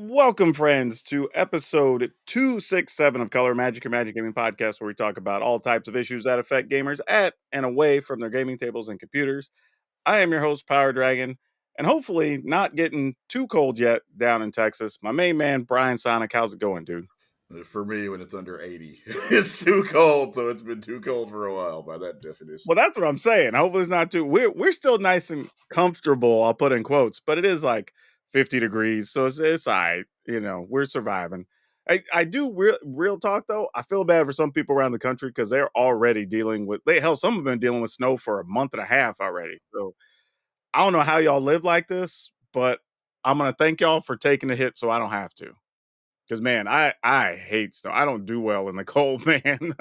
Welcome, friends, to episode 267 of Color Magic, your Magic Gaming Podcast, where we talk about all types of issues that affect gamers at and away from their gaming tables and computers. I am your host, PowrDragn, and hopefully not getting too cold yet down in Texas. My main man, Brian Sonic, how's it going, dude? For me, when it's under 80, it's too cold. So it's been too cold for a while by that definition. Well, that's what I'm saying. Hopefully it's not too. We're still nice and comfortable. I'll put in quotes, but it is like 50 degrees, so it's all right. We're surviving. I do real talk though. I feel bad for some people around the country because they're already dealing with. Some have been dealing with snow for a month and a half already. So I don't know how y'all live like this, but I'm gonna thank y'all for taking the hit so I don't have to. Because man, I hate snow. I don't do well in the cold, man.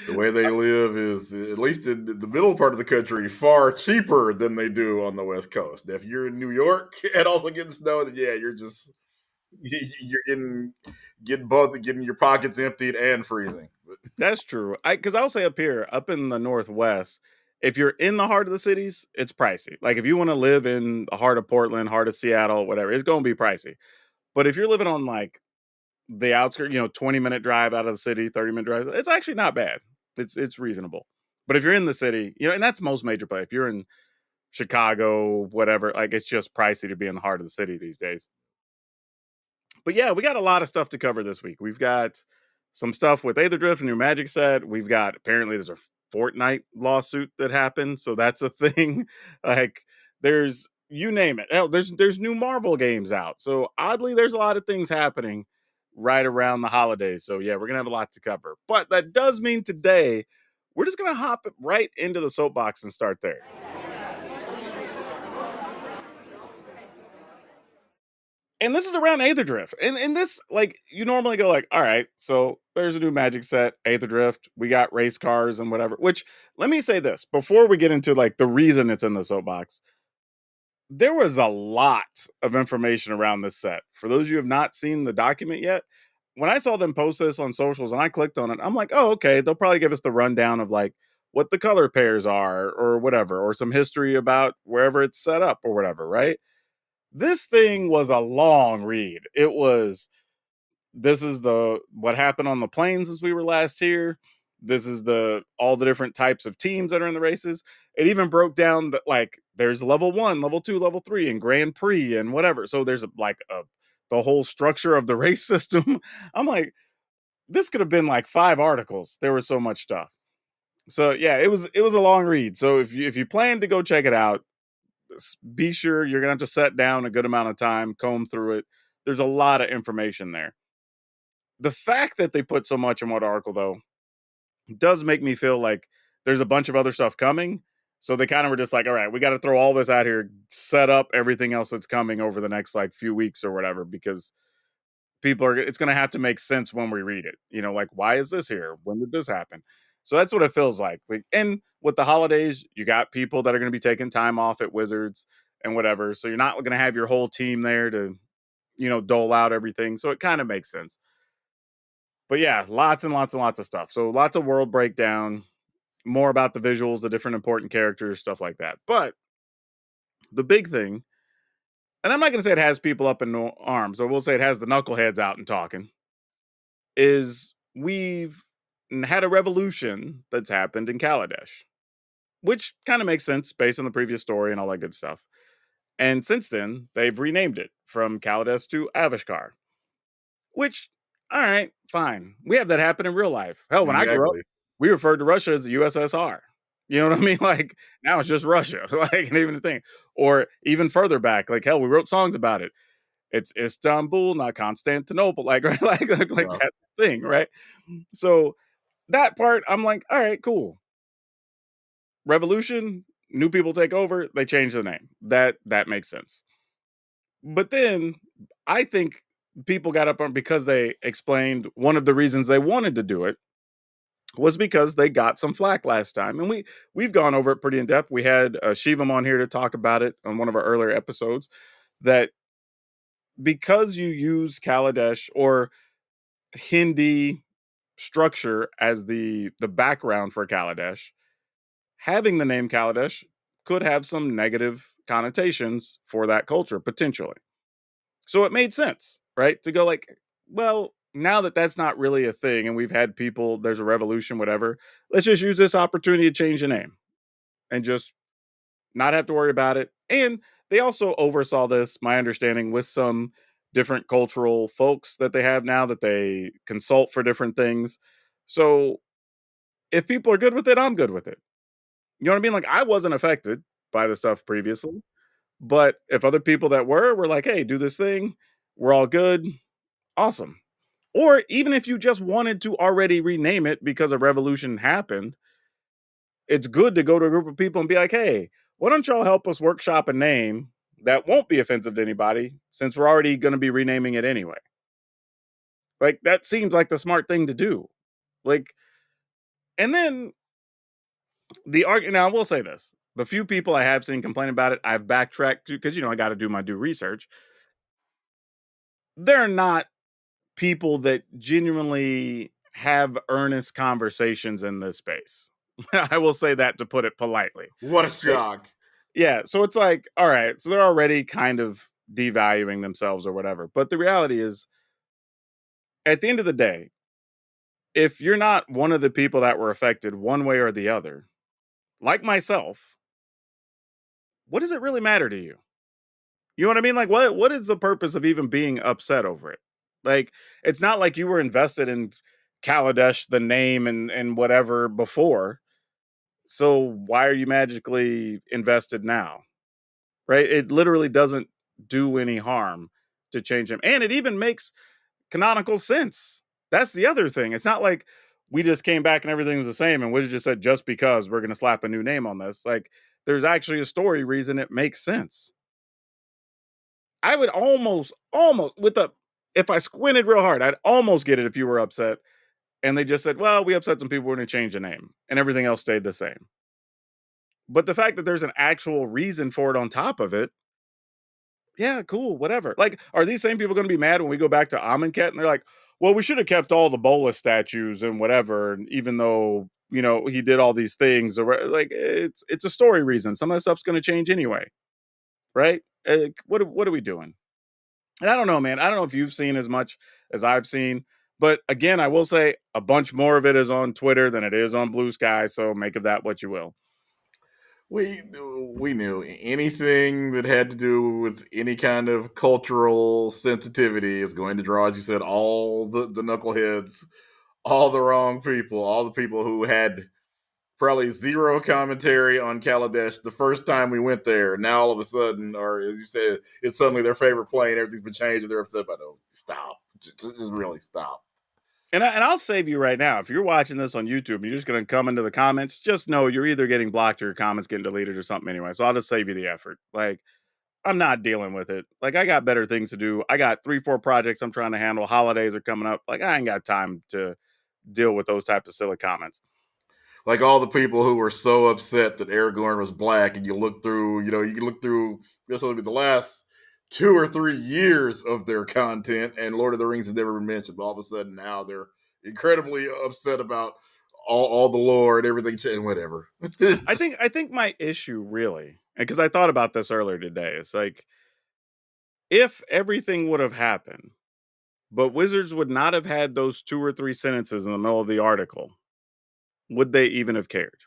The way they live is, at least in the middle part of the country, far cheaper than they do on the West Coast. If you're in New York and also getting snow, then yeah, you're getting both, getting your pockets emptied and freezing. That's true. Because I'll say up here, up in the Northwest, if you're in the heart of the cities, it's pricey. Like if you want to live in the heart of Portland, heart of Seattle, whatever, it's going to be pricey. But if you're living on like the outskirts, 20-minute drive out of the city, 30-minute drive, it's actually not bad. It's reasonable. But if you're in the city, and that's most major play. If you're in Chicago, whatever, like it's just pricey to be in the heart of the city these days. But yeah, we got a lot of stuff to cover this week. We've got some stuff with Aetherdrift, a new Magic set. We've got apparently there's a Fortnite lawsuit that happened, so that's a thing. Like there's you name it. Hell, there's new Marvel games out. So oddly, there's a lot of things happening right around the holidays. So yeah, we're gonna have a lot to cover. But that does mean today we're just gonna hop right into the soapbox and start there. And this is around Aetherdrift. And this, like, you normally go like, all right, so there's a new Magic set, Aetherdrift. We got race cars and whatever. Which let me say this before we get into like the reason it's in the soapbox. There was a lot of information around this set. For those of you who have not seen the document yet, when I saw them post this on socials and I clicked on it, I'm like, oh, okay, they'll probably give us the rundown of like what the color pairs are or whatever, or some history about wherever it's set up or whatever, right? This thing was a long read. This is the what happened on the plains as we were last here. This is the all the different types of teams that are in the races. It even broke down that like there's level 1, level 2, level 3 and Grand Prix and whatever. So there's the whole structure of the race system. I'm like, this could have been like 5 articles. There was so much stuff. So yeah, it was a long read. So if you plan to go check it out, be sure you're gonna have to set down a good amount of time, comb through it. There's a lot of information there. The fact that they put so much in one article, though, does make me feel like there's a bunch of other stuff coming. So they kind of were just like, all right, we got to throw all this out here, set up everything else that's coming over the next like few weeks or whatever, because it's going to have to make sense when we read it. Like, why is this here? When did this happen? So that's what it feels like. And with the holidays, you got people that are going to be taking time off at Wizards and whatever. So you're not going to have your whole team there to, dole out everything. So it kind of makes sense. But yeah, lots and lots and lots of stuff. So lots of world breakdown, more about the visuals, the different important characters, stuff like that. But the big thing, and I'm not going to say it has people up in arms, I will say it has the knuckleheads out and talking, is we've had a revolution that's happened in Kaladesh, which kind of makes sense based on the previous story and all that good stuff. And since then, they've renamed it from Kaladesh to Avishkar, which, all right, fine. We have that happen in real life. Hell, when I grew up, Exactly. we referred to Russia as the USSR. You know what I mean? Like now it's just Russia. Like, and even a thing. Or even further back, like hell, we wrote songs about it. It's Istanbul, not Constantinople. Like, right, like Yeah. that thing, right? So that part, I'm like, all right, cool. Revolution, new people take over, they change the name. That makes sense. But then I think people got up on because they explained one of the reasons they wanted to do it was because they got some flack last time, and we've gone over it pretty in depth. We had Shivam on here to talk about it on one of our earlier episodes. That because you use Kaladesh or Hindi structure as the background for Kaladesh, having the name Kaladesh could have some negative connotations for that culture potentially. So it made sense, right? To go like, well, now that that's not really a thing and we've had people, there's a revolution, whatever, let's just use this opportunity to change the name and just not have to worry about it. And they also oversaw this, my understanding, with some different cultural folks that they have now that they consult for different things. So if people are good with it, I'm good with it. You know what I mean? Like I wasn't affected by the stuff previously, but if other people that were like, hey, do this thing, we're all good, awesome. Or even if you just wanted to already rename it because a revolution happened, it's good to go to a group of people and be like, hey, why don't y'all help us workshop a name that won't be offensive to anybody since we're already going to be renaming it anyway? Like, that seems like the smart thing to do. Like, and then the argument, now I will say this, the few people I have seen complain about it, I've backtracked to because, I got to do my due research. They're not people that genuinely have earnest conversations in this space. I will say that to put it politely. What a Like, shock. yeah, so it's like, all right, so they're already kind of devaluing themselves or whatever. But the reality is, at the end of the day, if you're not one of the people that were affected one way or the other, like myself, what does it really matter to you? You know what I mean? Like what is the purpose of even being upset over it? Like it's not like you were invested in Kaladesh, the name and whatever before. So why are you magically invested now? Right? It literally doesn't do any harm to change him. And it even makes canonical sense. That's the other thing. It's not like we just came back and everything was the same and we just said just because we're going to slap a new name on this. Like there's actually a story reason it makes sense. I would almost with the if I squinted real hard, I'd almost get it if you were upset and they just said, "Well, we upset some people, we're going to change the name," and everything else stayed the same. But the fact that there's an actual reason for it on top of it, yeah, cool, whatever. Like, are these same people going to be mad when we go back to Amonkhet and they're like, "Well, we should have kept all the Bola statues and whatever, and even though he did all these things, or like it's a story reason. Some of that stuff's going to change anyway, right? What are we doing?" And I don't know, man. I don't know if you've seen as much as I've seen, but again, I will say a bunch more of it is on Twitter than it is on Blue Sky. So make of that what you will. We knew anything that had to do with any kind of cultural sensitivity is going to draw, as you said, all the knuckleheads, all the wrong people, all the people who had probably zero commentary on Kaladesh the first time we went there. Now all of a sudden, or as you said, it's suddenly their favorite plane. Everything's been changed, and they're upset about it. Stop, just really stop. And I'll save you right now. If you're watching this on YouTube and you're just going to come into the comments, just know you're either getting blocked or your comments getting deleted or something anyway. So I'll just save you the effort. Like, I'm not dealing with it. Like, I got better things to do. I got 3, 4 projects I'm trying to handle. Holidays are coming up. Like, I ain't got time to deal with those types of silly comments. Like all the people who were so upset that Aragorn was black, and you look through, you can look through just the last 2 or 3 years of their content, and Lord of the Rings has never been mentioned. But all of a sudden now they're incredibly upset about all the lore and everything, and whatever. I think my issue really, because I thought about this earlier today, it's like if everything would have happened, but Wizards would not have had those 2 or 3 sentences in the middle of the article, would they even have cared?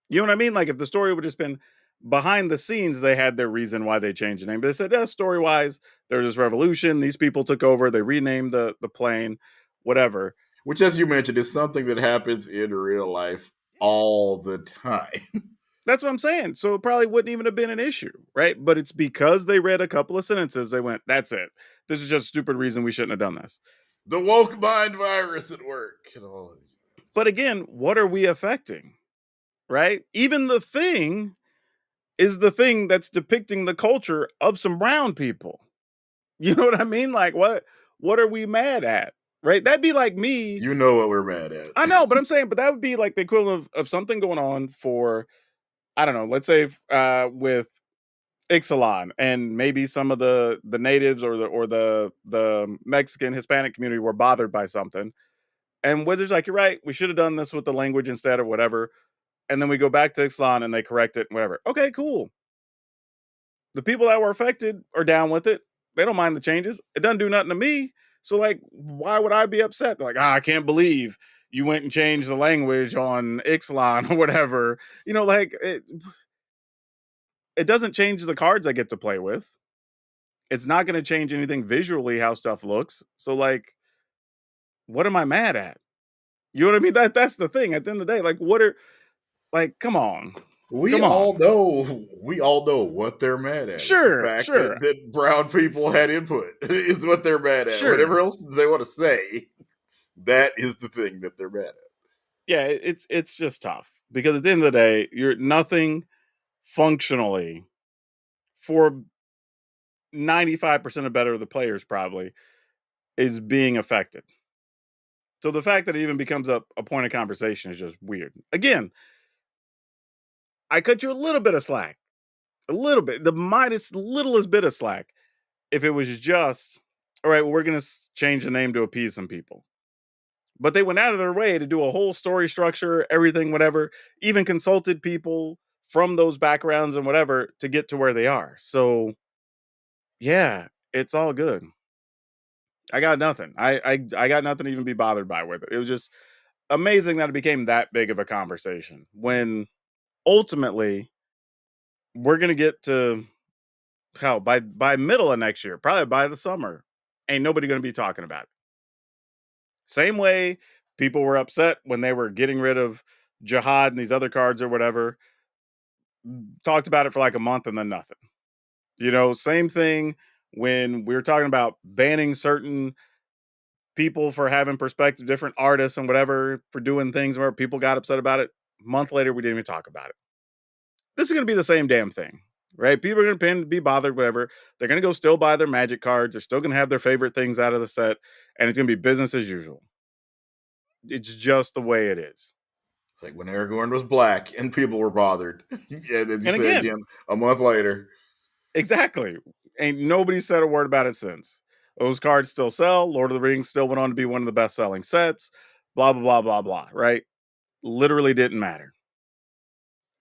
You know what I mean? Like if the story would have just been behind the scenes, they had their reason why they changed the name. But they said, yeah, story wise, there's this revolution. These people took over. They renamed the plane, whatever. Which, as you mentioned, is something that happens in real life all the time. That's what I'm saying. So it probably wouldn't even have been an issue, right? But it's because they read a couple of sentences, they went, that's it. This is just a stupid reason we shouldn't have done this. The woke mind virus at work. But again, what are we affecting? Right? Even the thing is the thing that's depicting the culture of some brown people. You know what I mean? Like what are we mad at? Right? That'd be like me. You know what we're mad at. I know, but I'm saying, but that would be like the equivalent of something going on for I don't know, let's say with Ixalan and maybe some of the natives or the Mexican Hispanic community were bothered by something. And Wizards like, you're right, we should have done this with the language instead of whatever. And then we go back to Ixalan and they correct it and whatever. Okay, cool. The people that were affected are down with it. They don't mind the changes. It doesn't do nothing to me. So, like, why would I be upset? They're like, I can't believe you went and changed the language on Ixalan or whatever. Like it doesn't change the cards I get to play with. It's not going to change anything visually how stuff looks. So, like, what am I mad at? You know what I mean? That's the thing. At the end of the day, like, come on, We come on. all know, we all know what they're mad at. It's the Sure, fact sure, that brown people had input is what they're mad at. sure. Whatever else they want to say, that is the thing that they're mad at. Yeah, it's just tough because at the end of the day, you're nothing functionally for 95% of better of the players probably is being affected. So the fact that it even becomes a point of conversation is just weird. Again, I cut you a little bit of slack, a little bit, the minus littlest bit of slack. If it was just, all right, well, we're going to change the name to appease some people. But they went out of their way to do a whole story structure, everything, whatever, even consulted people from those backgrounds and whatever to get to where they are. So, yeah, it's all good. I got nothing. I got nothing to even be bothered by with it. It was just amazing that it became that big of a conversation when ultimately we're gonna get to hell by middle of next year, probably by the summer, ain't nobody gonna be talking about it. Same way people were upset when they were getting rid of Jihad and these other cards or whatever. Talked about it for like a month and then nothing. Same thing when we were talking about banning certain people for having perspective, different artists and whatever for doing things where people got upset about it. A month later, we didn't even talk about it. This is going to be the same damn thing, right? People are going to be bothered, whatever. They're going to go still buy their magic cards. They're still going to have their favorite things out of the set, and it's going to be business as usual. It's just the way it is. It's like when Aragorn was black and people were bothered. And then you And say again, again a month later. exactly. Ain't nobody said a word about it since. Those cards still sell. Lord of the Rings still went on to be one of the best selling sets. Blah, blah, blah, blah, blah, right? Literally didn't matter.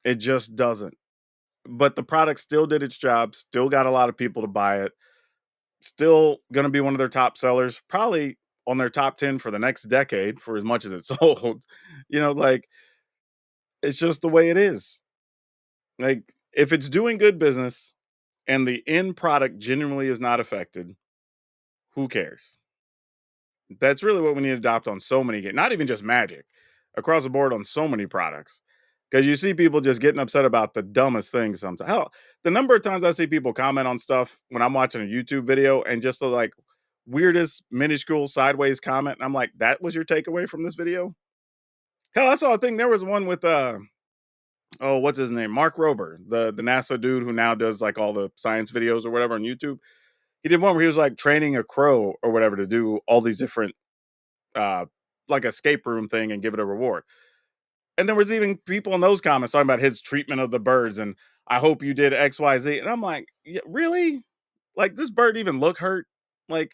It just doesn't. But the product still did its job, still got a lot of people to buy it, still going to be one of their top sellers, probably on their top 10 for the next decade for as much as it sold. Like it's just the way it is. Like if it's doing good business and the end product genuinely is not affected, who cares? That's really what we need to adopt on so many games, not even just Magic, across the board on so many products. Because you see people just getting upset about the dumbest things sometimes. Hell, the number of times I see people comment on stuff when I'm watching a YouTube video and just the like weirdest minuscule sideways comment. And I'm like, that was your takeaway from this video? Hell, I saw a thing. There was one with oh, what's his name? Mark Rober, the NASA dude who now does like all the science videos or whatever on YouTube. He did one where he was like training a crow or whatever to do all these different uh like escape room thing and give it a reward. And there was even people in those comments talking about his treatment of the birds and I hope you did XYZ. And I'm like, yeah, really? Like this bird even look hurt? Like,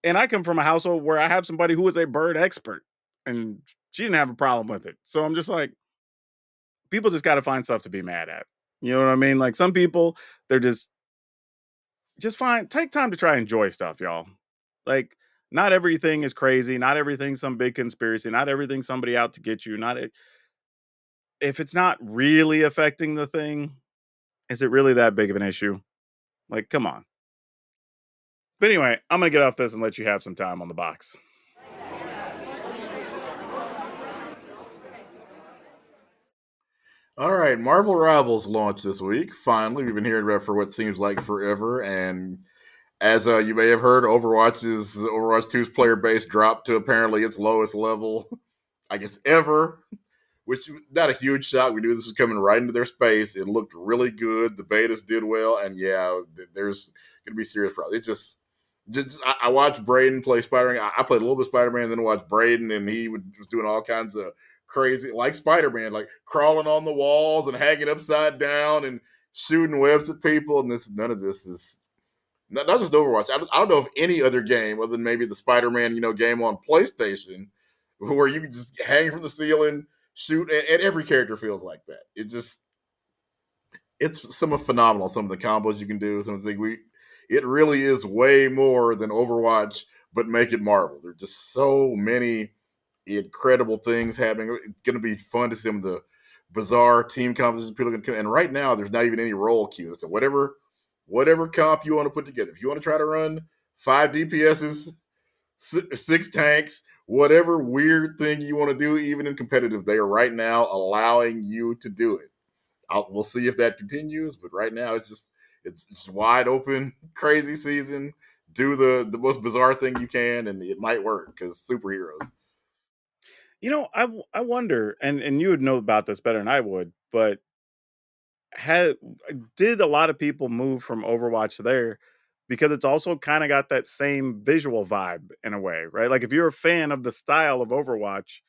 and I come from a household where I have somebody who is a bird expert and she didn't have a problem with it. So I'm just like, people just got to find stuff to be mad at. You know what I mean? Like some people, they're just fine. Take time to try and enjoy stuff, y'all. Like, not everything is crazy. Not everything's some big conspiracy. Not everything's somebody out to get you. Not if it's not really affecting the thing, is it really that big of an issue? Like, come on. But anyway, I'm gonna get off this and let you have some time on the box. All right, Marvel Rivals launched this week. Finally, we've been hearing about it for what seems like forever. And as you may have heard, Overwatch 2's player base dropped to apparently its lowest level, I guess, ever. Which not a huge shock. We knew this was coming right into their space. It looked really good. The betas did well, and yeah, there's gonna be serious problems. I watched Braden play Spider-Man. I played a little bit of Spider-Man, then watched Braden, and he was doing all kinds of crazy, like Spider-Man, like crawling on the walls and hanging upside down and shooting webs at people. And none of this is not just Overwatch. I don't know of any other game other than maybe the Spider-Man, game on PlayStation where you can just hang from the ceiling, shoot, and every character feels like that. It just it's some of phenomenal. Some of the combos you can do, some of the things it really is way more than Overwatch, but make it Marvel. There's just so many incredible things happening. It's going to be fun to see some of the bizarre team compositions people can come. And right now, there's not even any role queues. So whatever comp you want to put together, if you want to try to run 5 DPSs, 6 tanks, whatever weird thing you want to do, even in competitive, they are right now allowing you to do it. We'll see if that continues, but right now it's wide open, crazy season. Do the most bizarre thing you can, and it might work because superheroes. I wonder, and you would know about this better than I would, but had did a lot of people move from Overwatch there because it's also kind of got that same visual vibe in a way, right? Like if you're a fan of the style of Overwatch,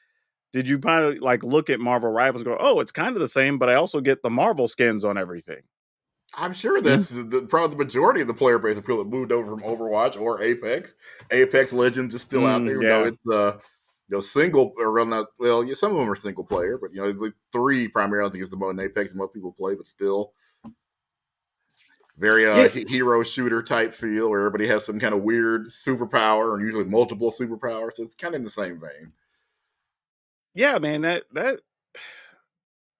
did you kind of like look at Marvel Rivals and go, "Oh, it's kind of the same, but I also get the Marvel skins on everything." I'm sure Mm, that's probably the majority of the player base of people that moved over from Overwatch or Apex. Apex Legends is still out there, even though yeah. it's single or well, not well. Yeah, some of them are single player, but like 3 primarily I think is the mode in Apex most people play, but still very Yeah, hero shooter type feel where everybody has some kind of weird superpower and usually multiple superpowers. So it's kind of in the same vein. yeah, man, that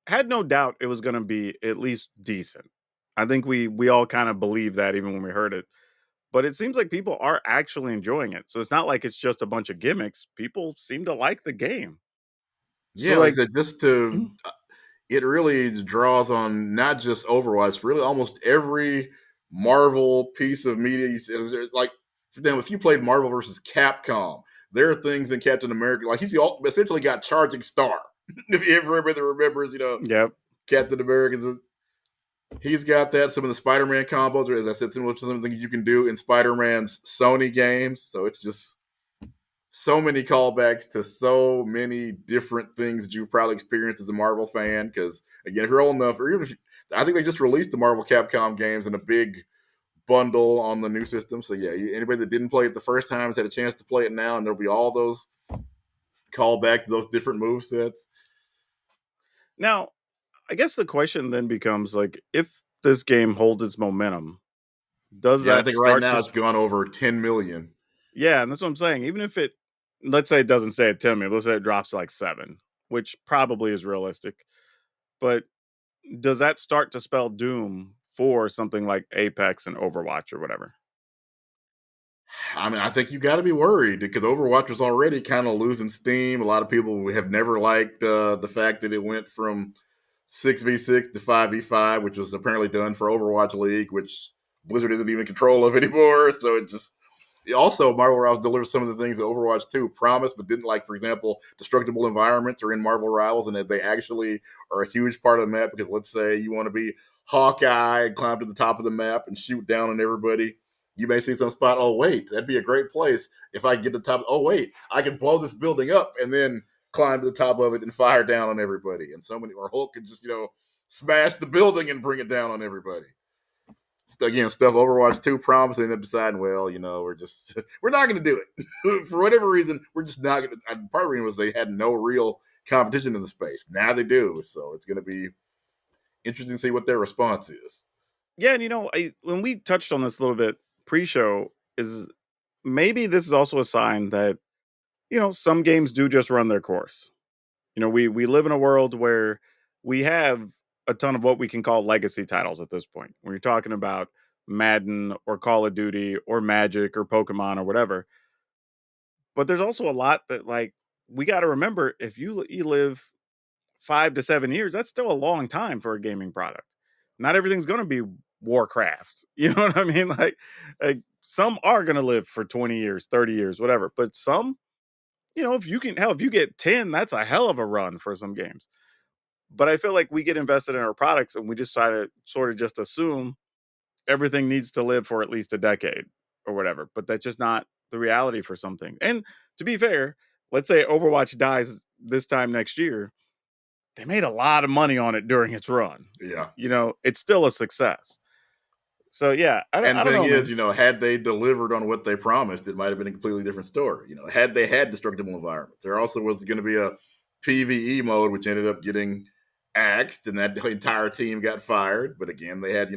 had no doubt it was going to be at least decent. I think we all kind of believed that even when we heard it. But it seems like people are actually enjoying it. So it's not like it's just a bunch of gimmicks. People seem to like the game. So Yeah, like I like said, just to mm, it really draws on not just Overwatch, really almost every Marvel piece of media. Like, for them, if you played Marvel versus Capcom, there are things in Captain America, like essentially got Charging Star. If you ever remembers, yep. Captain America's, he's got that. Some of the Spider-Man combos, or as I said, similar to some of the things you can do in Spider-Man's Sony games. So it's just so many callbacks to so many different things that you've probably experienced as a Marvel fan. Because again, if you're old enough, or even if I think they just released the Marvel Capcom games in a big bundle on the new system. So yeah, anybody that didn't play it the first time has had a chance to play it now, and there'll be all those callback to those different move sets. Now, I guess the question then becomes like if this game holds its momentum, does Yeah, I that think right start now to it's gone over 10 million. yeah, and that's what I'm saying. Even if it let's say it doesn't say at 10 million, let's say it drops to like 7, which probably is realistic. But does that start to spell doom for something like Apex and Overwatch or whatever? I mean, I think you got to be worried because Overwatch was already kind of losing steam. A lot of people have never liked the fact that it went from 6v6 to 5v5, which was apparently done for Overwatch League, which Blizzard isn't even in control of anymore. So it just also Marvel Rivals delivers some of the things that Overwatch 2 promised but didn't, like, for example, destructible environments are in Marvel Rivals, and that they actually are a huge part of the map. Because let's say you want to be Hawkeye and climb to the top of the map and shoot down on everybody. You may see some spot. Oh wait, that'd be a great place if I get to the top. Oh wait, I can blow this building up and then climb to the top of it and fire down on everybody. And so many, or Hulk could just smash the building and bring it down on everybody. Again, stuff Overwatch 2 promised, they ended up deciding, well, we're just we're not going to do it for whatever reason. We're just not going to. Part of the reason was they had no real competition in the space. Now they do, so it's going to be interesting to see what their response is. Yeah, and when we touched on this a little bit pre-show, is maybe this is also a sign that some games do just run their course. We live in a world where we have a ton of what we can call legacy titles at this point. When you're talking about Madden or Call of Duty or Magic or Pokemon or whatever, but there's also a lot that like we got to remember if you live 5 to 7 years, that's still a long time for a gaming product. Not everything's going to be Warcraft. You know what I mean? Like some are going to live for 20 years, 30 years, whatever. But some, if you can, hell, if you get 10, that's a hell of a run for some games. But I feel like we get invested in our products and we just try to sort of just assume everything needs to live for at least a decade or whatever. But that's just not the reality for something. And to be fair, let's say Overwatch dies this time next year, they made a lot of money on it during its run. Yeah. It's still a success. So yeah, And I the don't thing know, is, man. had they delivered on what they promised, it might have been a completely different story. Had they had destructible environments, there also was going to be a PVE mode, which ended up getting axed, and that entire team got fired. But again, they had,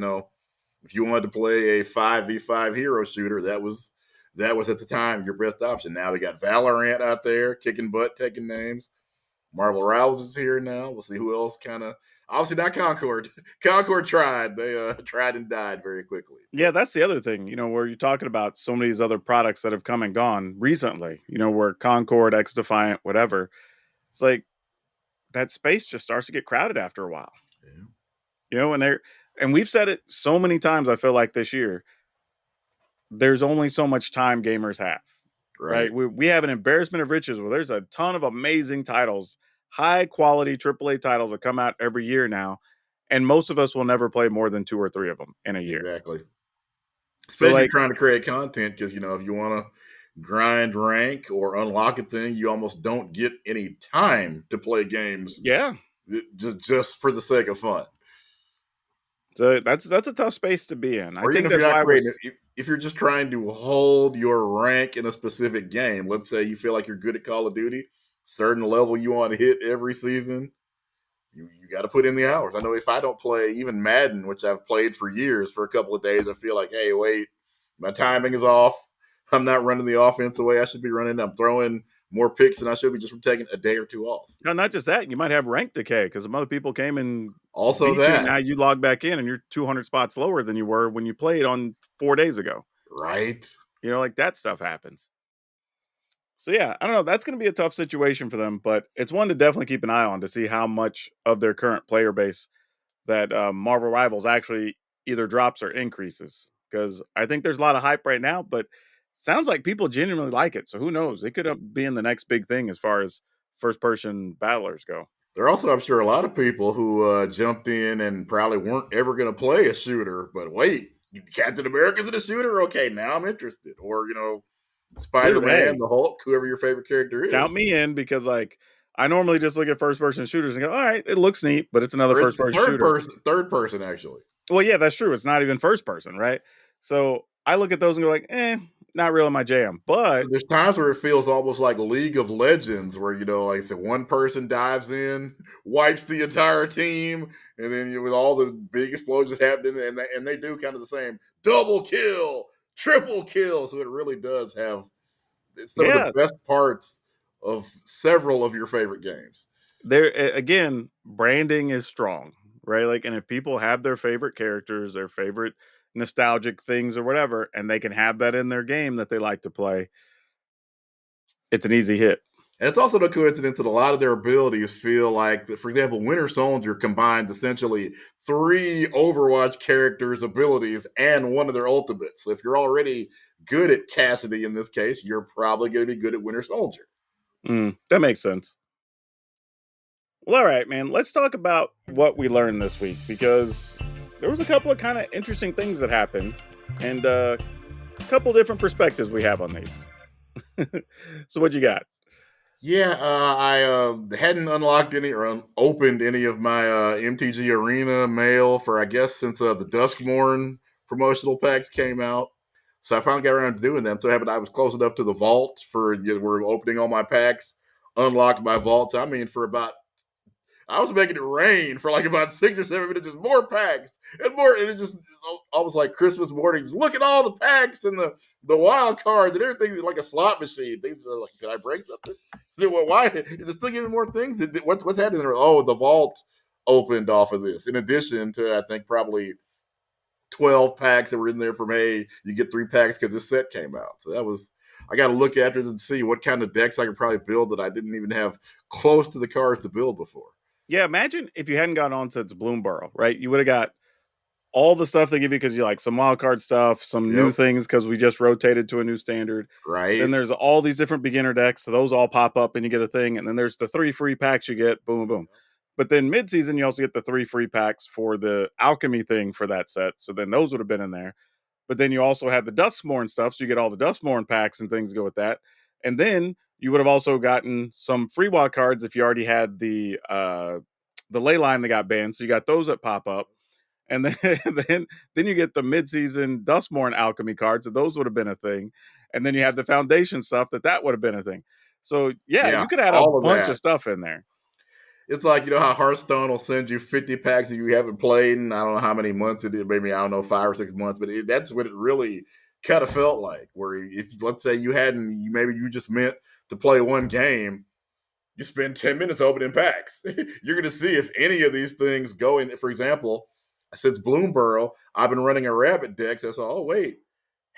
if you wanted to play a 5v5 hero shooter, that was at the time your best option. Now we got Valorant out there kicking butt, taking names. Marvel Rivals is here now. We'll see who else kind of. Obviously not Concord. Concord tried. They tried and died very quickly. Yeah, that's the other thing, where you're talking about so many of these other products that have come and gone recently, where Concord, X Defiant, whatever. It's like that space just starts to get crowded after a while. Yeah. And we've said it so many times, I feel like this year, there's only so much time gamers have. Right. Right? We have an embarrassment of riches where there's a ton of amazing titles, high quality AAA titles that come out every year now. And most of us will never play more than 2 or 3 of them in a year. Exactly. So Especially like, trying to create content because, if you want to grind rank or unlock a thing, you almost don't get any time to play games yeah. just for the sake of fun. So that's a tough space to be in. I Or even think if you're that's not why creating it, if you're just trying to hold your rank in a specific game, let's say you feel like you're good at Call of Duty, certain level you want to hit every season, you got to put in the hours. I know if I don't play even Madden, which I've played for years, for a couple of days, I feel like, hey, wait, my timing is off. I'm not running the offense the way I should be running. I'm throwing more picks than I should be just from taking a day or two off. no, not just that, you might have rank decay because some other people came and Also beat you, and that, now you log back in and you're 200 spots lower than you were when you played on 4 days ago. right? Like that stuff happens. So yeah, I don't know. That's going to be a tough situation for them, but it's one to definitely keep an eye on to see how much of their current player base that Marvel Rivals actually either drops or increases. Because I think there's a lot of hype right now, but sounds like people genuinely like it. So who knows? It could be in the next big thing as far as first person battlers go. There are also, I'm sure, a lot of people who jumped in and probably weren't ever going to play a shooter, but wait, Captain America's in a shooter? Okay, now I'm interested. Or, Dude, Spider-Man, hey, the Hulk, whoever your favorite character count is. me in because like I normally just look at first person shooters and go, all right, it looks neat, but it's another Or it's first the person shooter. third person, actually. Well, yeah, that's true. It's not even first person, right? So I look at those and go like, not really my jam. So But there's times where it feels almost like League of Legends, where, like I said, one person dives in, wipes the entire team, and then with all the big explosions happening, and they do kind of the same double kill, triple kill. So it really does have some of the yeah, best parts of several of your favorite games. there again, branding is strong, right? Like, and if people have their favorite characters, their favorite nostalgic things or whatever, and they can have that in their game that they like to play, it's an easy hit. And it's also no coincidence that a lot of their abilities feel like, for example, Winter Soldier combines essentially 3 Overwatch characters' abilities and one of their ultimates. So if you're already good at Cassidy in this case, you're probably going to be good at Winter Soldier. That makes sense. Well, all right, man. Let's talk about what we learned this week because there was a couple of kind of interesting things that happened, and a couple different perspectives we have on these. So, what you got? Yeah, I hadn't unlocked any or opened any of my MTG Arena mail for, I guess, since the Duskmorn promotional packs came out. So I finally got around to doing them. So it happened I was close enough to the vault for, we're opening all my packs, unlocked my vaults. I mean, for about I was making it rain for like about 6 or 7 minutes, just more packs and more. And it just almost like Christmas morning. Just look at all the packs and the wild cards and everything like a slot machine. Things are like, did I break something? Why is it still giving more things? What's happening there? Oh, the vault opened off of this. In addition to, I think, probably 12 packs that were in there from, hey, you get 3 packs because this set came out. So that was, I got to look after this and see what kind of decks I could probably build that I didn't even have close to the cards to build before. Yeah, imagine if you hadn't gone on since Bloomborough, right? You would have got all the stuff they give you because you like some wild card stuff, some new Yep. things because we just rotated to a new standard. Then Right. there's all these different beginner decks, so those all pop up and you get a thing. And then there's the 3 free packs you get, boom, boom, boom. But then mid-season, you also get the 3 free packs for the alchemy thing for that set. So then those would have been in there. But then you also had the Duskmorn stuff, so you get all the Duskmorn packs and things go with that. And then you would have also gotten some free wild cards if you already had the ley line that got banned. So you got those that pop up. And then then you get the mid-season Duskmorn alchemy cards, so those would have been a thing. And then you had the foundation stuff that would have been a thing. So yeah, Yeah. you could add a All of bunch that. of stuff in there. It's like, you know how Hearthstone will send you 50 packs that you haven't played, and I don't know how many months it is, maybe, I don't know, 5 or 6 months, but that's what it really kind of felt like. Where if, let's say, maybe you just meant to play one game, you spend 10 minutes opening packs. You're going to see if any of these things go in. For example, since Bloomburrow, I've been running a rabbit deck. So I saw, oh, wait,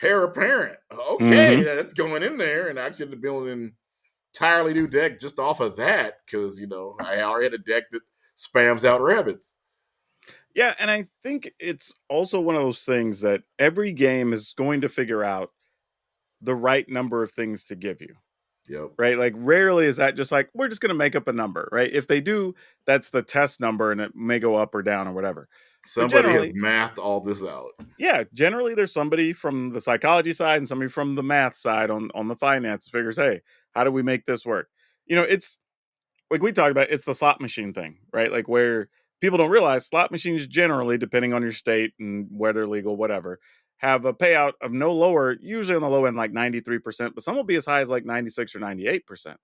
Heir Apparent. Okay, Mhm. that's going in there. And I actually building an entirely new deck just off of that because, I already had a deck that spams out rabbits. Yeah, and I think it's also one of those things that every game is going to figure out the right number of things to give you, Yep. right? Like, rarely is that just like, we're just gonna make up a number, right? If they do, that's the test number and it may go up or down or whatever. But Somebody has generally, mathed all this out. yeah, generally there's somebody from the psychology side and somebody from the math side on the finance figures, hey, how do we make this work? It's like we talked about, it's the slot machine thing, right? Like, where people don't realize slot machines generally, depending on your state and where they're legal, whatever, have a payout of no lower, usually on the low end, like 93%, but some will be as high as like 96 or 98%.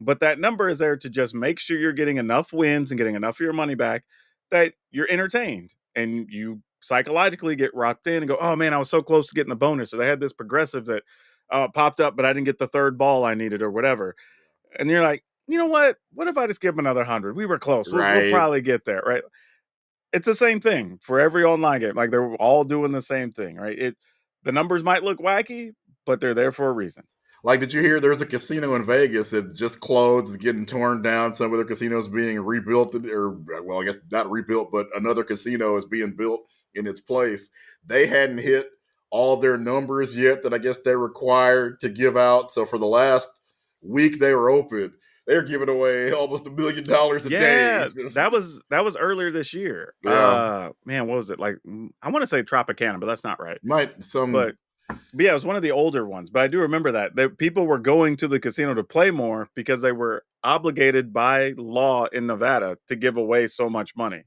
But that number is there to just make sure you're getting enough wins and getting enough of your money back that you're entertained and you psychologically get rocked in and go, oh man, I was so close to getting the bonus, or they had this progressive that popped up, but I didn't get the third ball I needed, or whatever. And you're like, you know what? What if I just give them another 100? We were close. We'll Right. probably get there, right? It's the same thing for every online game. Like, they're all doing the same thing, right? The numbers might look wacky, but they're there for a reason. Like, did you hear there's a casino in Vegas that just closed, is getting torn down? Some other casinos being rebuilt, or, well, I guess not rebuilt, but another casino is being built in its place. They hadn't hit all their numbers yet that I guess they're required to give out. So for the last week they were open, they're giving away almost $1 million a day. Yeah, that was earlier this year. Yeah, Man, what was it like? I want to say Tropicana, but that's not right. might some. But yeah, it was one of the older ones. But I do remember that people were going to the casino to play more because they were obligated by law in Nevada to give away so much money.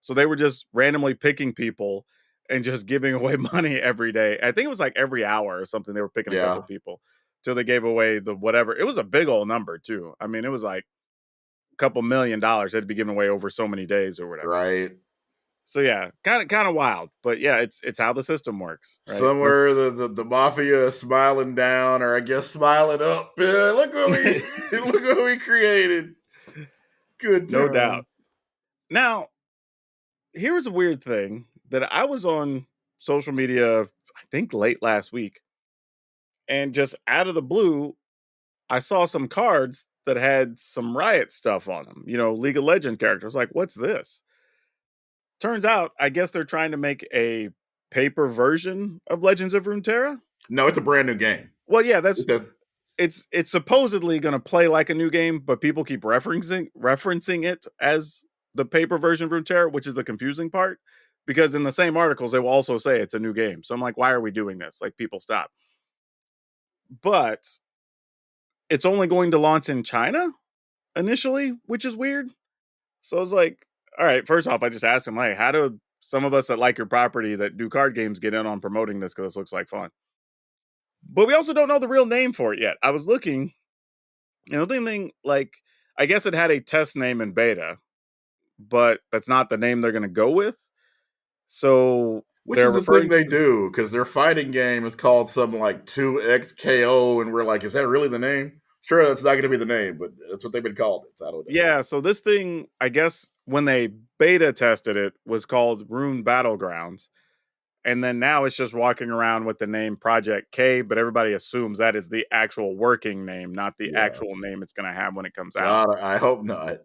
So they were just randomly picking people and just giving away money every day. I think it was like every hour or something. They were picking a couple Yeah, people till they gave away the whatever. It was a big old number too. I mean, it was like a couple $1 million had to be given away over so many days or whatever. right. So yeah, kind of wild, but yeah, it's how the system works, right? Somewhere the mafia is smiling down, or I guess smiling up. Yeah, look what we look what we created. Good No doubt. time. Now, here's a weird thing that I was on social media, I think late last week, and just out of the blue, I saw some cards that had some Riot stuff on them, League of Legends characters. Like, what's this? Turns out, I guess they're trying to make a paper version of Legends of Runeterra. No, it's a brand new game. Well, yeah, that's It's a it's supposedly going to play like a new game, but people keep referencing it as the paper version of Runeterra, which is the confusing part. Because in the same articles, they will also say it's a new game. So I'm like, why are we doing this? Like, people stop. But it's only going to launch in China initially, which is weird. So I was like, all right, first off, I just asked him, like, how do some of us that like your property that do card games get in on promoting this? Because this looks like fun. But we also don't know the real name for it yet. I was looking, the thing, like, I guess it had a test name in beta, but that's not the name they're going to go with. So which they're is the thing referring they to, do, because their fighting game is called something like 2XKO, and we're like, is that really the name? Sure, that's not going to be the name, but that's what they've been called. It. I don't know. yeah. So this thing, I guess, when they beta tested it, was called Rune Battlegrounds. And then now it's just walking around with the name Project K, but everybody assumes that is the actual working name, not the Yeah. actual name it's going to have when it comes out. God, I hope not.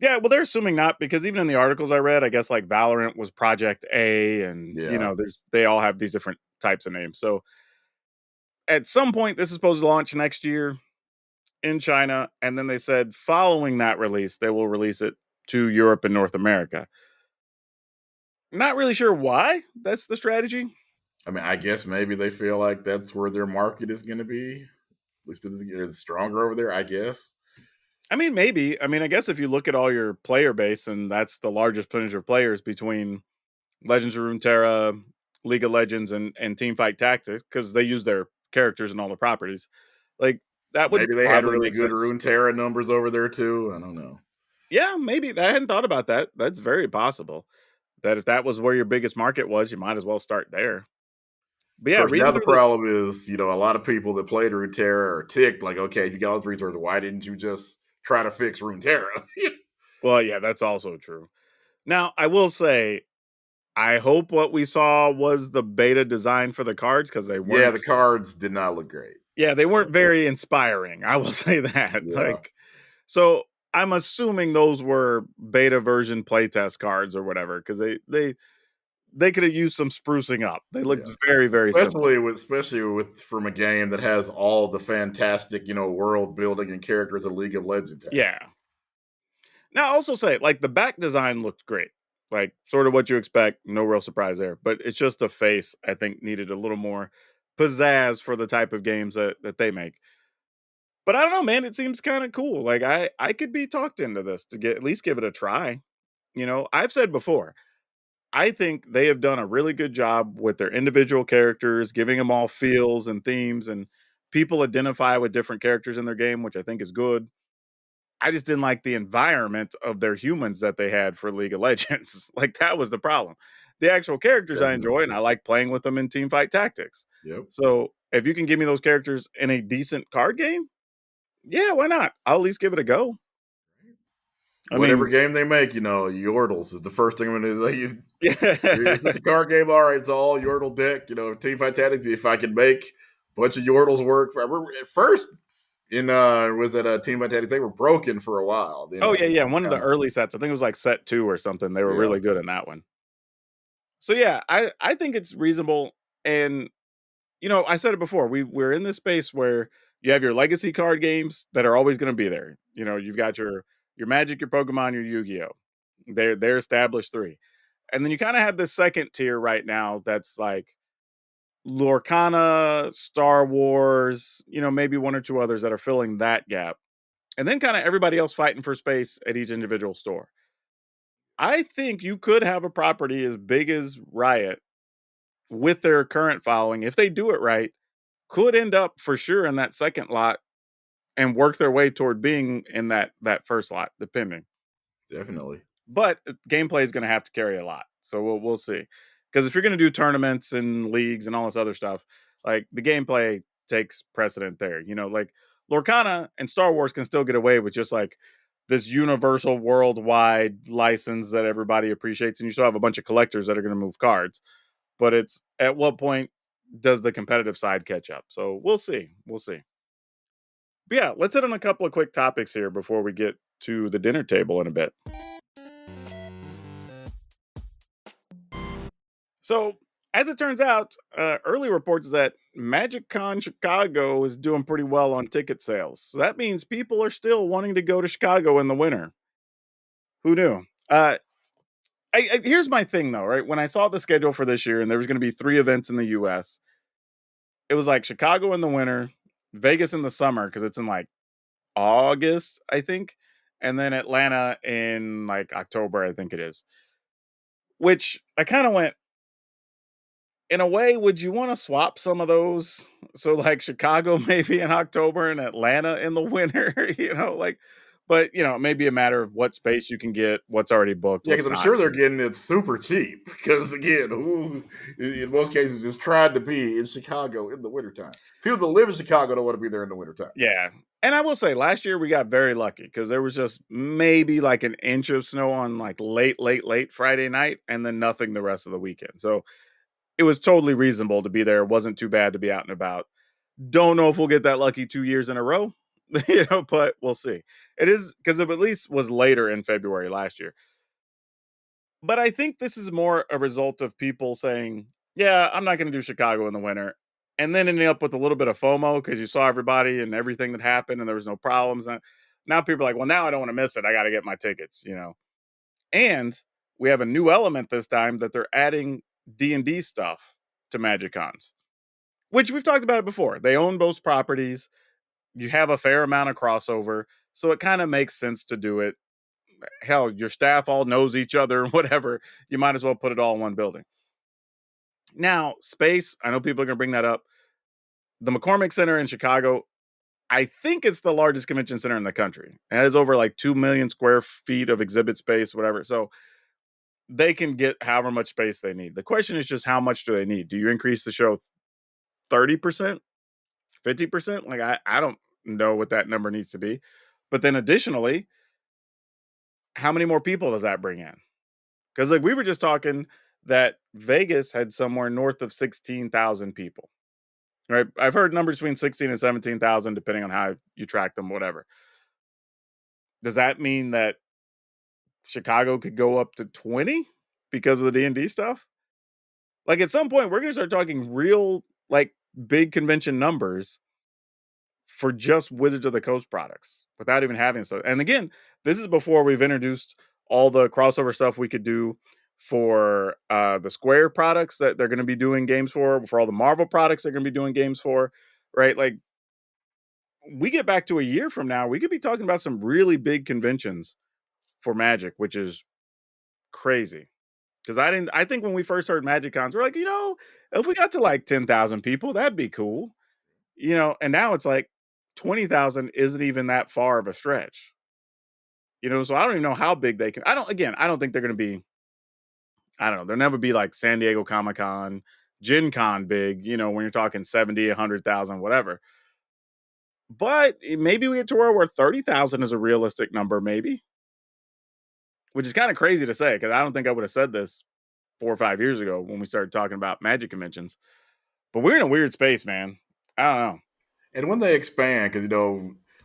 Yeah, well, they're assuming not, because even in the articles I read, I guess like Valorant was Project A, and Yeah. they all have these different types of names. So at some point, this is supposed to launch next year in China, and then they said following that release, they will release it to Europe and North America. Not really sure why that's the strategy. I mean, I guess maybe they feel like that's where their market is going to be. At least it's stronger over there, I guess. I mean, maybe. I mean, I guess if you look at all your player base, and that's the largest percentage of players between Legends of Runeterra, League of Legends, and Teamfight Tactics, because they use their characters and all the properties. Like, that would Maybe they had probably really make good sense. Runeterra numbers over there too. I don't know. Yeah, maybe. I hadn't thought about that. That's very possible. That if that was where your biggest market was, you might as well start there. But Of yeah, course, now reading the through this. problem is, a lot of people that played Runeterra are ticked. Like, okay, if you got all those resources, why didn't you just try to fix Runeterra? Well, yeah, that's also true. Now, I will say, I hope what we saw was the beta design for the cards because they Yeah, weren't. the cards did not look great. Yeah, they weren't very inspiring. I will say that. Yeah, Like, so I'm assuming those were beta version playtest cards or whatever because they could have used some sprucing up. They looked yeah. very very simple. Especially with from a game that has all the fantastic, world building and characters a League of Legends Yeah. has. Now, I'll also say, like, the back design looked great. Like, sort of what you expect, no real surprise there. But it's just the face, I think, needed a little more pizzazz for the type of games that they make. But I don't know, man. It seems kind of cool. Like, I could be talked into this to get at least give it a try. I've said before, I think they have done a really good job with their individual characters, giving them all feels and themes, and people identify with different characters in their game, which I think is good. I just didn't like the environment of their humans that they had for League of Legends. Like that was the problem. The actual characters I enjoy and Definitely. I like playing with them in team fight tactics. Yep. So if you can give me those characters in a decent card game, yeah, why not? I'll at least give it a go. I Whatever mean, game they make, Yordles is the first thing I'm gonna do. If yeah. it's a card game, all right, it's all Yordle deck. Team Fight Tactics. If I can make a bunch of Yordles work, I remember at first in was it a Team Fight Tactics? They were broken for a while. Then Oh I yeah, yeah. One of the kind of early sets, I think it was like set 2 or something. They were yeah, really good in that one. So yeah, I think it's reasonable. And I said it before. We're in this space where you have your legacy card games that are always going to be there. You've got your Magic, your Pokemon, your Yu-Gi-Oh. They're established three, and then you kind of have this second tier right now that's like Lorcana, Star Wars. Maybe one or two others that are filling that gap, and then kind of everybody else fighting for space at each individual store. I think you could have a property as big as Riot with their current following if they do it right could end up for sure in that second lot and work their way toward being in that first lot, depending. definitely, But gameplay is going to have to carry a lot, so we'll see. Because if you're going to do tournaments and leagues and all this other stuff, like the gameplay takes precedent there. Like Lorcana and Star Wars can still get away with just like this universal worldwide license that everybody appreciates, and you still have a bunch of collectors that are going to move cards. But it's at what point does the competitive side catch up? So we'll see. We'll see. But yeah, let's hit on a couple of quick topics here before we get to the dinner table in a bit. So, as it turns out, early reports that MagicCon Chicago is doing pretty well on ticket sales. So that means people are still wanting to go to Chicago in the winter. Who knew? Here's my thing though, right? When I saw the schedule for this year and there was going to be 3 events in the US, it was like Chicago in the winter, Vegas in the summer because it's in like August, I think, and then Atlanta in like October, I think it is. Which I kind of went, in a way, would you want to swap some of those? So like Chicago maybe in October and Atlanta in the winter, like but it may be a matter of what space you can get, what's already booked, yeah, because what's I'm not. sure they're getting it super cheap. Because again, who in most cases just tried to be in Chicago in the wintertime? People that live in Chicago don't want to be there in the wintertime. Yeah. And I will say last year we got very lucky because there was just maybe like an inch of snow on like late Friday night and then nothing the rest of the weekend. So it was totally reasonable to be there. It wasn't too bad to be out and about. Don't know if we'll get that lucky 2 years in a row, but we'll see. It is because it at least was later in February last year. But I think this is more a result of people saying, yeah, I'm not going to do Chicago in the winter. And then ending up with a little bit of FOMO because you saw everybody and everything that happened and there was no problems. Now people are like, well, now I don't want to miss it. I got to get my tickets. And we have a new element this time that they're adding D&D stuff to MagicCons, which we've talked about it before. They own both properties. You have a fair amount of crossover. So it kind of makes sense to do it. Hell, your staff all knows each other, whatever. You might as well put it all in one building. Now, space, I know people are going to bring that up. The McCormick Center in Chicago, I think it's the largest convention center in the country. It has over like 2 million square feet of exhibit space, whatever. So they can get however much space they need. The question is just how much do they need? Do you increase the show 30%, 50%? Like, I don't know what that number needs to be. But then additionally, how many more people does that bring in? Because like we were just talking that Vegas had somewhere north of 16,000 people. Right? I've heard numbers between 16 and 17,000 depending on how you track them, whatever. Does that mean that Chicago could go up to 20 because of the D&D stuff? Like at some point we're going to start talking real like big convention numbers for just Wizards of the Coast products without even having so. And again, this is before we've introduced all the crossover stuff we could do for the Square products that they're going to be doing games for all the Marvel products they're going to be doing games for, right? Like we get back to a year from now, we could be talking about some really big conventions for Magic, which is crazy. Because I think when we first heard Magic Cons, we're like, if we got to like 10,000 people, that'd be cool. And now it's like 20,000 isn't even that far of a stretch. So I don't even know how big they can. I don't think they're going to be, I don't know, they'll never be like San Diego Comic Con, Gen Con big, when you're talking 70, 100,000, whatever. But maybe we get to where 30,000 is a realistic number, maybe, which is kind of crazy to say because I don't think I would have said this 4 or 5 years ago when we started talking about Magic conventions. But we're in a weird space, man. I don't know. And when they expand, because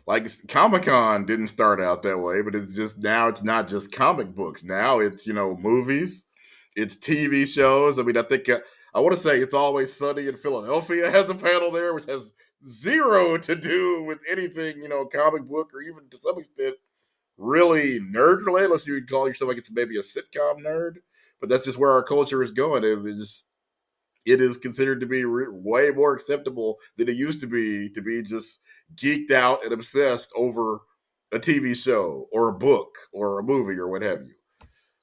like Comic Con didn't start out that way, but it's just now it's not just comic books. Now it's movies, it's TV shows. I mean, I think I want to say It's Always Sunny in Philadelphia has a panel there, which has zero to do with anything comic book or even to some extent really nerd related. Unless you would call yourself like it's maybe a sitcom nerd, but that's just where our culture is going. It is considered to be way more acceptable than it used to be just geeked out and obsessed over a TV show or a book or a movie or what have you.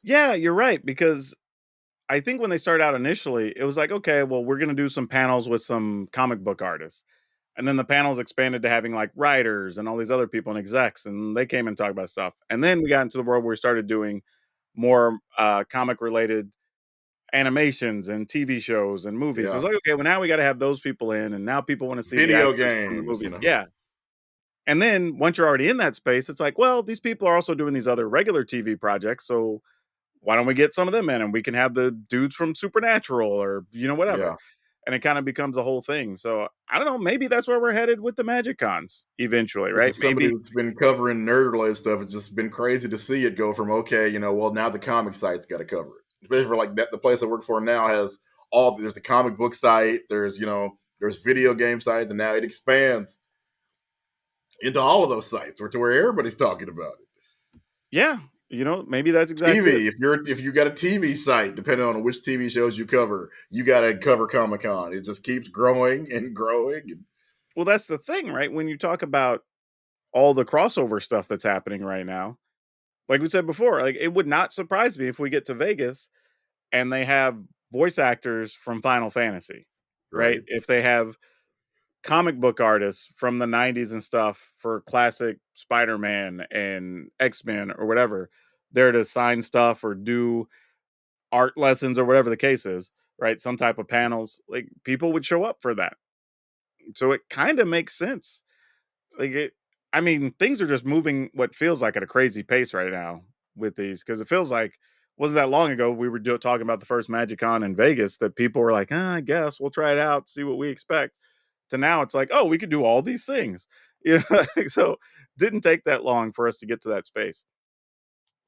Yeah, you're right. Because I think when they started out initially, it was like, okay, well, we're going to do some panels with some comic book artists. And then the panels expanded to having like writers and all these other people and execs, and they came and talked about stuff. And then we got into the world where we started doing more comic related animations and TV shows and movies. It was Yeah. like, okay, well, now we got to have those people in, and now people want to see the Video actors from the games, movies. Yeah. And then once you're already in that space, it's like, well, these people are also doing these other regular TV projects. So why don't we get some of them in and we can have the dudes from Supernatural or, whatever. Yeah. And it kind of becomes a whole thing. So I don't know. Maybe that's where we're headed with the Magic Cons eventually, right? As somebody Maybe. that's been covering nerd related stuff, it's just been crazy to see it go from okay, well now the comic site's got to cover it. Especially for like the place I work for now has there's a comic book site, there's video game sites, and now it expands into all of those sites, or to where everybody's talking about it. Yeah. Maybe that's exactly it. TV, if you got a TV site, depending on which TV shows you cover, you got to cover Comic Con. It just keeps growing and growing. Well, that's the thing, right? When you talk about all the crossover stuff that's happening right now, like we said before, like it would not surprise me if we get to Vegas and they have voice actors from Final Fantasy, right? Right. If they have comic book artists from the 90s and stuff for classic Spider-Man and X-Men or whatever, there to sign stuff or do art lessons or whatever the case is, right? Some type of panels, like people would show up for that. So it kind of makes sense. I mean, things are just moving what feels like at a crazy pace right now with these because it feels like wasn't that long ago we were talking about the first MagicCon in Vegas that people were like, I guess we'll try it out, see what we expect. To now, it's like, oh, we could do all these things, So didn't take that long for us to get to that space.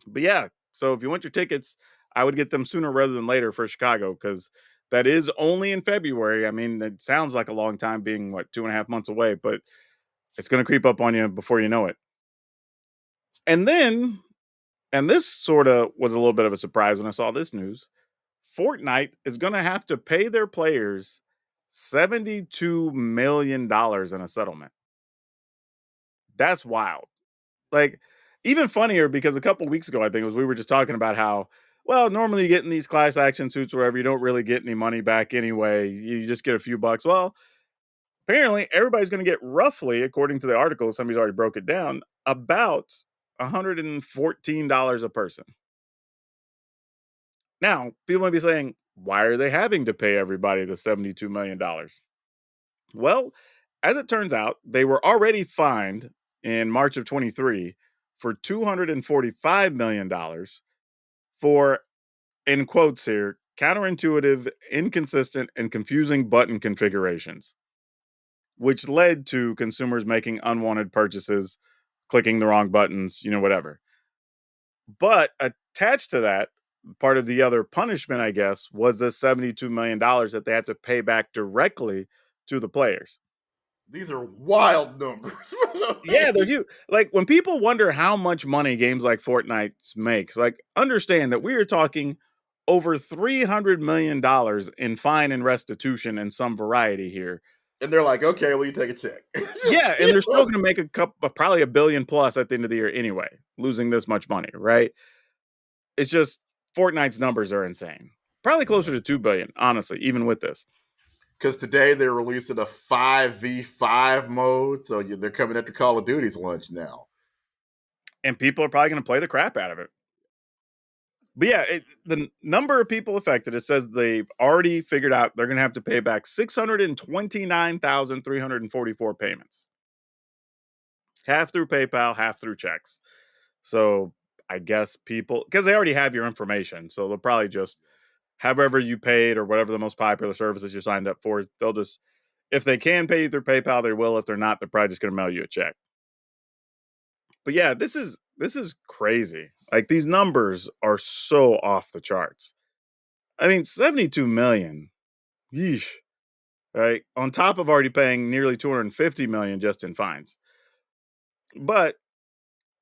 But yeah, so if you want your tickets, I would get them sooner rather than later for Chicago because that is only in February. I mean, it sounds like a long time being 2.5 months away, but it's going to creep up on you before you know it. And then, and this sort of was a little bit of a surprise when I saw this news. Fortnite is going to have to pay their players $72 million in a settlement. That's wild. Like, even funnier because a couple weeks ago, I think it was, we were just talking about how, well, normally you get in these class action suits wherever you don't really get any money back anyway. You just get a few bucks. Well, Apparently, everybody's going to get roughly, according to the article, somebody's already broke it down, about $114 a person. Now, people might be saying, why are they having to pay everybody the $72 million? Well, as it turns out, they were already fined in March of 23 for $245 million for, in quotes here, counterintuitive, inconsistent, and confusing button configurations, which led to consumers making unwanted purchases, clicking the wrong buttons, whatever. But attached to that, part of the other punishment, I guess, was the $72 million that they have to pay back directly to the players. These are wild numbers, by the Yeah, they're way. huge. Like when people wonder how much money games like Fortnite makes, like understand that we are talking over $300 million in fine and restitution and some variety here. And they're like, okay, well, you take a check. Yeah, and they're still going to make probably a billion plus at the end of the year anyway, losing this much money, right? It's just Fortnite's numbers are insane. Probably closer to 2 billion, honestly, even with this. Because today they're releasing a 5v5 mode, so they're coming after Call of Duty's launch now. And people are probably going to play the crap out of it. But yeah, the number of people affected, it says they've already figured out they're going to have to pay back 629,344 payments. Half through PayPal, half through checks. So I guess people, because they already have your information, so they'll probably just, however you paid or whatever the most popular services you signed up for, they'll just, if they can pay you through PayPal, they will. If they're not, they're probably just going to mail you a check. But yeah, this is crazy. Like these numbers are so off the charts. I mean, 72 million. Yeesh. Right? On top of already paying nearly 250 million just in fines. But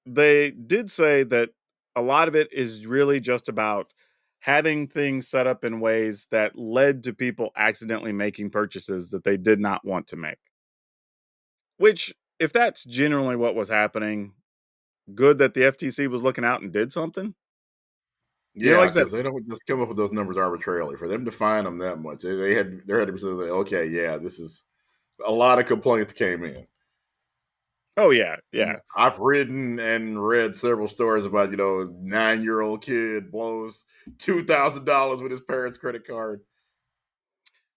they did say that a lot of it is really just about having things set up in ways that led to people accidentally making purchases that they did not want to make. Which, if that's generally what was happening, good that the FTC was looking out and did something. Yeah, Like I said, because they don't just come up with those numbers arbitrarily. For them to fine them that much, there had to be something like, okay, yeah, this is a lot of complaints came in. oh yeah, yeah. I've written and read several stories about 9-year-old kid blows $2,000 with his parents' credit card.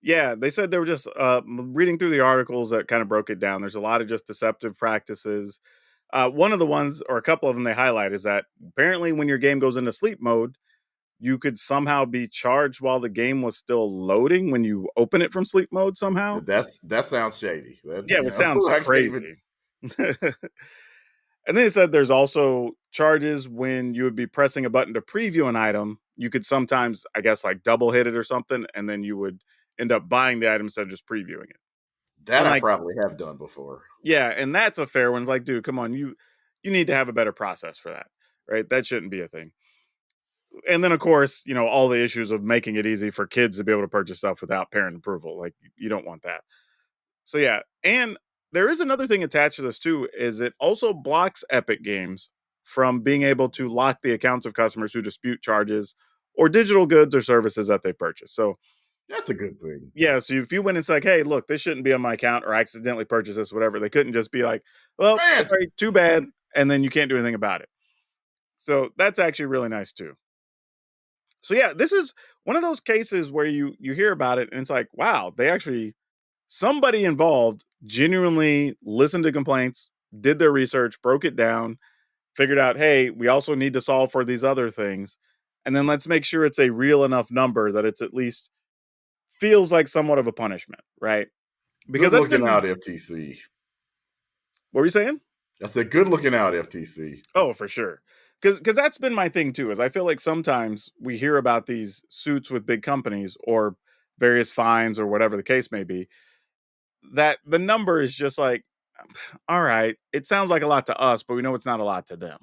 Yeah, they said they were just reading through the articles that kind of broke it down. There's a lot of just deceptive practices. One of the ones, or a couple of them, they highlight is that apparently when your game goes into sleep mode, you could somehow be charged while the game was still loading when you open it from sleep mode somehow. That sounds shady. Yeah, which sounds I can't even. crazy. And then it said there's also charges when you would be pressing a button to preview an item. You could sometimes, I guess, like double hit it or something, and then you would end up buying the item instead of just previewing it. That And I like, probably have done before. yeah, and that's a fair one. It's like, dude, come on, you need to have a better process for that, right? That shouldn't be a thing. And then, of course, all the issues of making it easy for kids to be able to purchase stuff without parent approval. Like, you don't want that. So yeah, and there is another thing attached to this too, is it also blocks Epic Games from being able to lock the accounts of customers who dispute charges or digital goods or services that they purchase. So That's a good thing. yeah, so if you went and said, like, hey, look, this shouldn't be on my account or I accidentally purchased this, whatever, they couldn't just be like, well, Man, sorry, too bad, and then you can't do anything about it. So that's actually really nice too. So yeah, this is one of those cases where you hear about it and it's like, wow, they actually, somebody involved genuinely listened to complaints, did their research, broke it down, figured out, hey, we also need to solve for these other things. And then let's make sure it's a real enough number that it's at least feels like somewhat of a punishment, right? Because good that's looking been, out, FTC. what were you saying? I said, good looking out, FTC. Oh, for sure. Because that's been my thing too, is I feel like sometimes we hear about these suits with big companies or various fines or whatever the case may be, that the number is just like, all right, it sounds like a lot to us, but we know it's not a lot to them.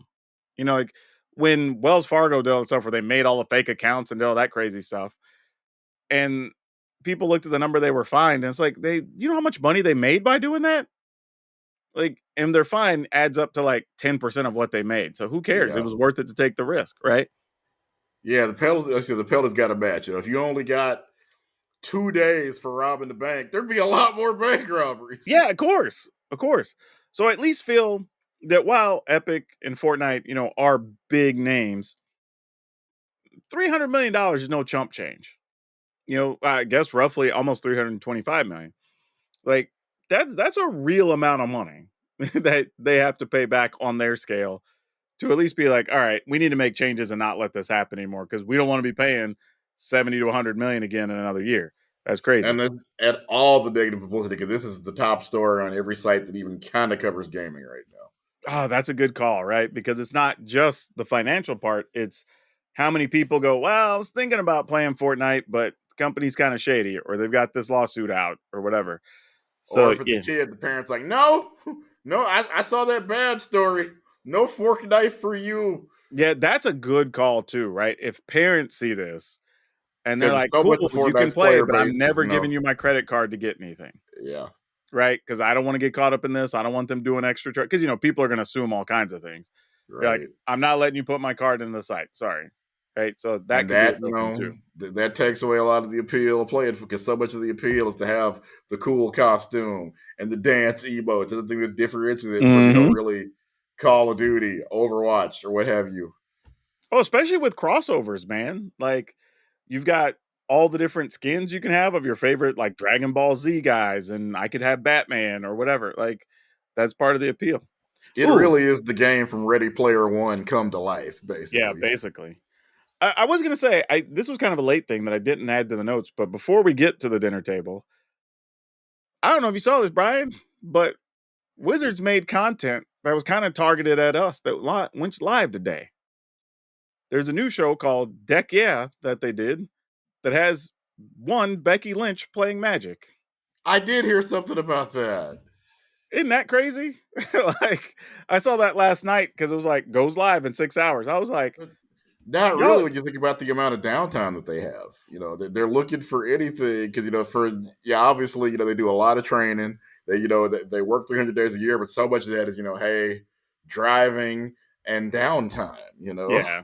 Like when Wells Fargo did all the stuff where they made all the fake accounts and did all that crazy stuff, and people looked at the number they were fined, and it's like you know how much money they made by doing that? Like, and their fine adds up to like 10% of what they made. So who cares? It Yeah. was worth it to take the risk, right? Yeah, the pedals got a match. If you only got 2 days for robbing the bank, there'd be a lot more bank robberies. Yeah, of course, of course. So I at least feel that while Epic and Fortnite, are big names, $300 million is no chump change. I guess roughly almost 325 million. Like that's a real amount of money that they have to pay back on their scale to at least be like, all right, we need to make changes and not let this happen anymore because we don't want to be paying 70 to 100 million again in another year. That's crazy. And then at all the negative publicity, because this is the top story on every site that even kind of covers gaming right now. Oh, that's a good call, right? Because it's not just the financial part, it's how many people go, well, I was thinking about playing Fortnite, but the company's kind of shady, or they've got this lawsuit out, or whatever. Or So, if it's a yeah. kid, the parents like, no, no, I saw that bad story. No fork knife for you. Yeah, that's a good call, too, right? If parents see this and they're Because like, so cool, much of you can Fortnite's play, player but base I'm is, never giving you my credit card to get anything. yeah. Right? Because I don't want to get caught up in this. I don't want them doing extra because people are going to assume all kinds of things. You're like, Right. I'm not letting you put my card in the site. Sorry. Right. So that And could be a that, real thing too. that takes away a lot of the appeal of playing because so much of the appeal is to have the cool costume and the dance emotes, the thing that differentiates it from, Hmm. really Call of Duty, Overwatch, or what have you. Oh, especially with crossovers, man. Like you've got all the different skins you can have of your favorite, like Dragon Ball Z guys, and I could have Batman or whatever. Like that's part of the appeal. It Ooh, really is the game from Ready Player One come to life, yeah, basically. basically. I was gonna say this was kind of a late thing that I didn't add to the notes, but before we get to the dinner table, I don't know if you saw this, Brian, but Wizards made content that was kind of targeted at us that went live today. There's a new show called Deck Yeah that they did that has one Becky Lynch playing Magic. I did hear something about that. Isn't that crazy? Like I saw that last night because it was like goes live in 6 hours. I was like, Not y'all, really when you think about the amount of downtime that they have. They're looking for anything because, obviously, they do a lot of training. They work 300 days a year, but so much of that is, hey, driving and downtime. yeah.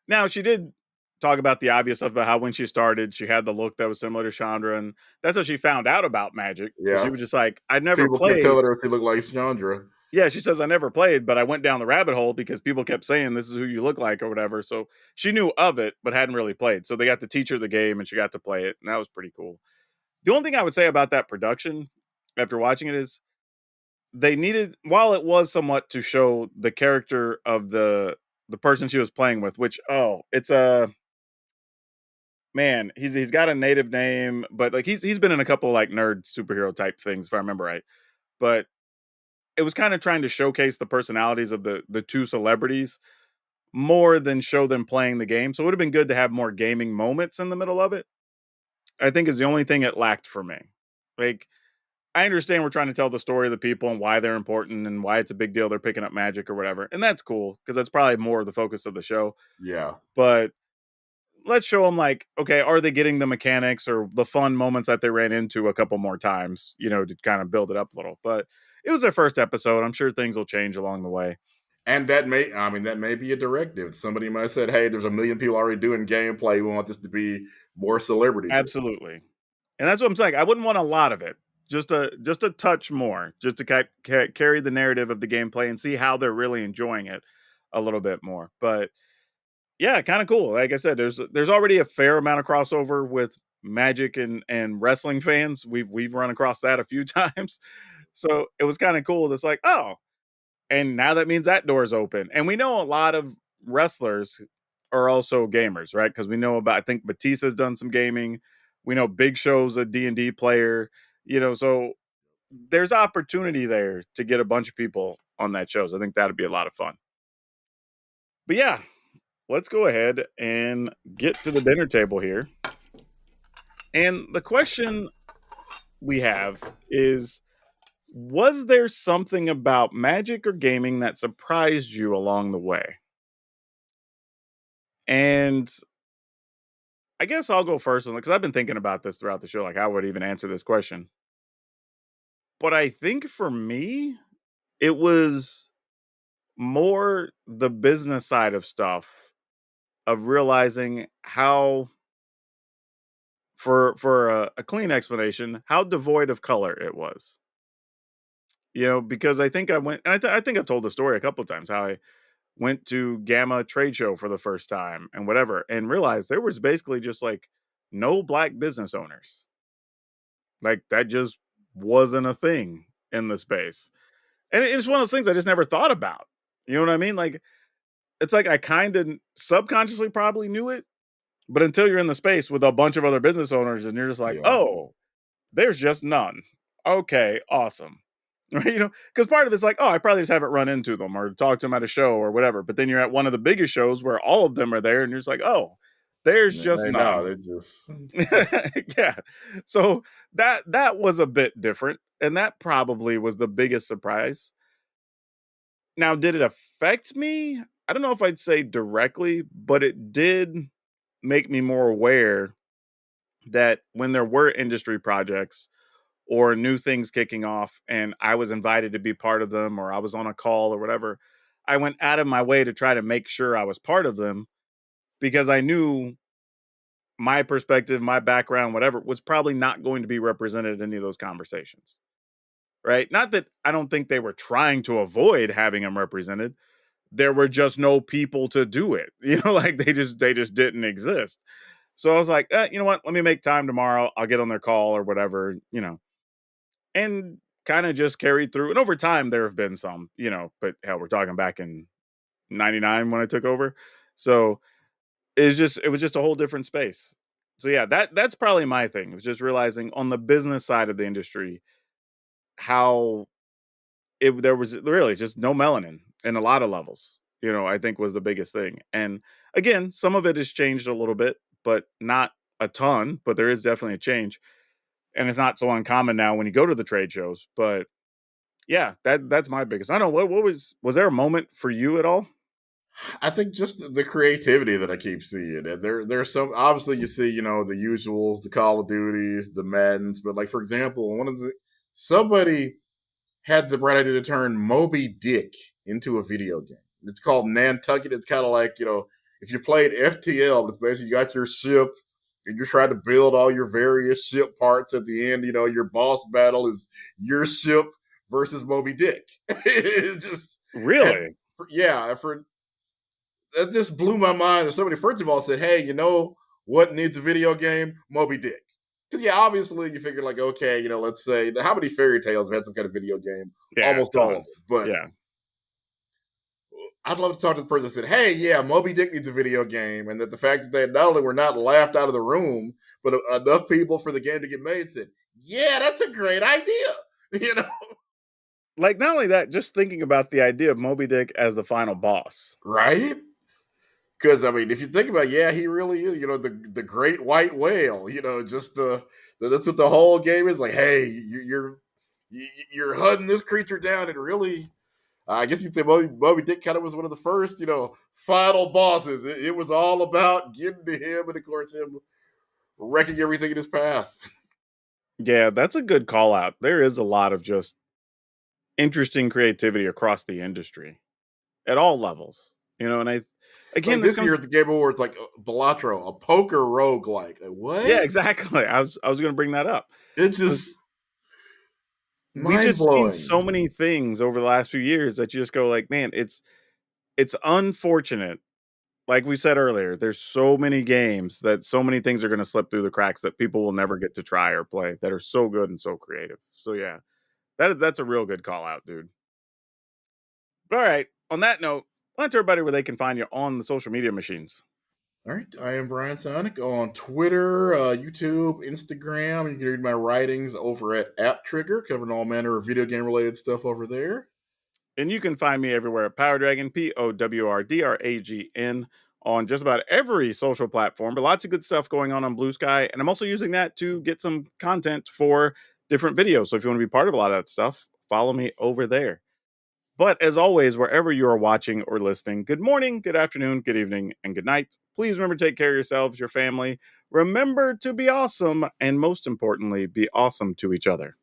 Now she did talk about the obvious stuff about how when she started, she had the look that was similar to Chandra, and that's how she found out about Magic because she Yeah. was just like, I'd never People kept played. telling her she looked like Chandra. Yeah, she says I never played, but I went down the rabbit hole because people kept saying this is who you look like or whatever. So she knew of it, but hadn't really played. So they got to teach her the game and she got to play it, and that was pretty cool. The only thing I would say about that production after watching it is they needed, while it was somewhat to show the character of the person she was playing with, which it's a man, he's got a native name, but like he's been in a couple like nerd superhero type things if I remember right. But it was kind of trying to showcase the personalities of the two celebrities more than show them playing the game. So it would have been good to have more gaming moments in the middle of it. I think is the only thing it lacked for me. Like I understand we're trying to tell the story of the people and why they're important and why it's a big deal they're picking up magic or whatever. And that's cool because that's probably more of the focus of the show. Yeah. But let's show them like, okay, are they getting the mechanics or the fun moments that they ran into a couple more times, to kind of build it up a little. But it was their first episode. I'm sure things will change along the way. And that may be a directive. Somebody might have said, hey, there's a million people already doing gameplay. We want this to be more celebrity driven. Absolutely. And that's what I'm saying. I wouldn't want a lot of it. Just a touch more, just to carry the narrative of the gameplay and see how they're really enjoying it a little bit more. But yeah, kind of cool. Like I said, there's already a fair amount of crossover with Magic and wrestling fans. We've run across that a few times. So it was kind of cool. It's like, oh, and now that means that door's open. And we know a lot of wrestlers are also gamers, right? Because we know about, I think Batista's done some gaming. We know Big Show's a D&D player, so there's opportunity there to get a bunch of people on that show. So I think that'd be a lot of fun. But yeah, let's go ahead and get to the dinner table here. And the question we have is, was there something about magic or gaming that surprised you along the way? And I guess I'll go first because I've been thinking about this throughout the show, like I would even answer this question. But I think for me, it was more the business side of stuff of realizing how for a clean explanation, how devoid of color it was. Because I think I went, and I think I've told the story a couple of times how I went to Gamma trade show for the first time and whatever, and realized there was basically just like no black business owners. Like that just wasn't a thing in the space. And it's one of those things I just never thought about. You know what I mean? Like it's like I kind of subconsciously probably knew it, but until you're in the space with a bunch of other business owners and you're just like, Yeah. "Oh, there's just none." Okay, awesome. Right? Because part of it's like, oh, I probably just haven't run into them or talked to them at a show or whatever. But then you're at one of the biggest shows where all of them are there, and you're just like, oh, there's just No, none. they just Yeah. So that was a bit different, and that probably was the biggest surprise. Now, did it affect me? I don't know if I'd say directly, but it did make me more aware that when there were industry projects or new things kicking off and I was invited to be part of them or I was on a call or whatever, I went out of my way to try to make sure I was part of them because I knew my perspective, my background, whatever, was probably not going to be represented in any of those conversations. Right? Not that I don't think they were trying to avoid having them represented. There were just no people to do it. Like they just didn't exist. So I was like, you know what? Let me make time tomorrow. I'll get on their call or whatever. And kind of just carried through. And over time, there have been some, but hell, we're talking back in '99 when I took over. So it was just a whole different space. So yeah, that's probably my thing. It was just realizing on the business side of the industry how there was really just no melanin in a lot of levels. I think was the biggest thing. And again, some of it has changed a little bit, but not a ton. But there is definitely a change, and it's not so uncommon now when you go to the trade shows. But yeah, that's my biggest. I don't know what was there a moment for you at all? I think just the creativity that I keep seeing. And there's some obviously you see, the usuals, the Call of Duties, the Maddens, but like for example, somebody had the bright idea to turn Moby Dick into a video game. It's called Nantucket. It's kind of like, if you played FTL, it's basically you got your ship and you're trying to build all your various ship parts at the end. Your boss battle is your ship versus Moby Dick. It's just, and Really? yeah, for that just blew my mind. And somebody, first of all, said, "Hey, you know what needs a video game? Moby Dick." Because yeah, obviously you figure like, okay, let's say how many fairy tales have had some kind of video game? Yeah, Almost all of them. tons. But Yeah. I'd love to talk to the person that said, "Hey, yeah, Moby Dick needs a video game," and that the fact that they not only were not laughed out of the room, but enough people for the game to get made said, "Yeah, that's a great idea." You know, Like not only that, just thinking about the idea of Moby Dick as the final boss. right? Because I mean, if you think about, it, yeah, he really is. The great white whale. Just that's what the whole game is like. Hey, you're hunting this creature down, and really, I guess you'd say Moby Dick kind of was one of the first, final bosses. It was all about getting to him, and of course, him wrecking everything in his path. Yeah, that's a good call out. There is a lot of just interesting creativity across the industry at all levels. And I again Like this this comes year at the Game Awards, like Balatro, a poker roguelike. Like, yeah, what? exactly. I was going to bring that up. It's 'Cause just we've mind just seen blowing. so many things over the last few years that you just go like, man, it's unfortunate. Like we said earlier, there's so many games that so many things are going to slip through the cracks that people will never get to try or play that are so good and so creative. So yeah, that's a real good call out, dude. But all right. On that note, let everybody where they can find you on the social media machines. All right, I am Brian Sonic on Twitter, YouTube, Instagram. You can read my writings over at App Trigger, covering all manner of video game related stuff over there. And you can find me everywhere at PowrDragn, PowrDragn, on just about every social platform. But lots of good stuff going on Blue Sky. And I'm also using that to get some content for different videos. So if you want to be part of a lot of that stuff, follow me over there. But as always, wherever you are watching or listening, good morning, good afternoon, good evening, and good night. Please remember to take care of yourselves, your family. Remember to be awesome. And most importantly, be awesome to each other.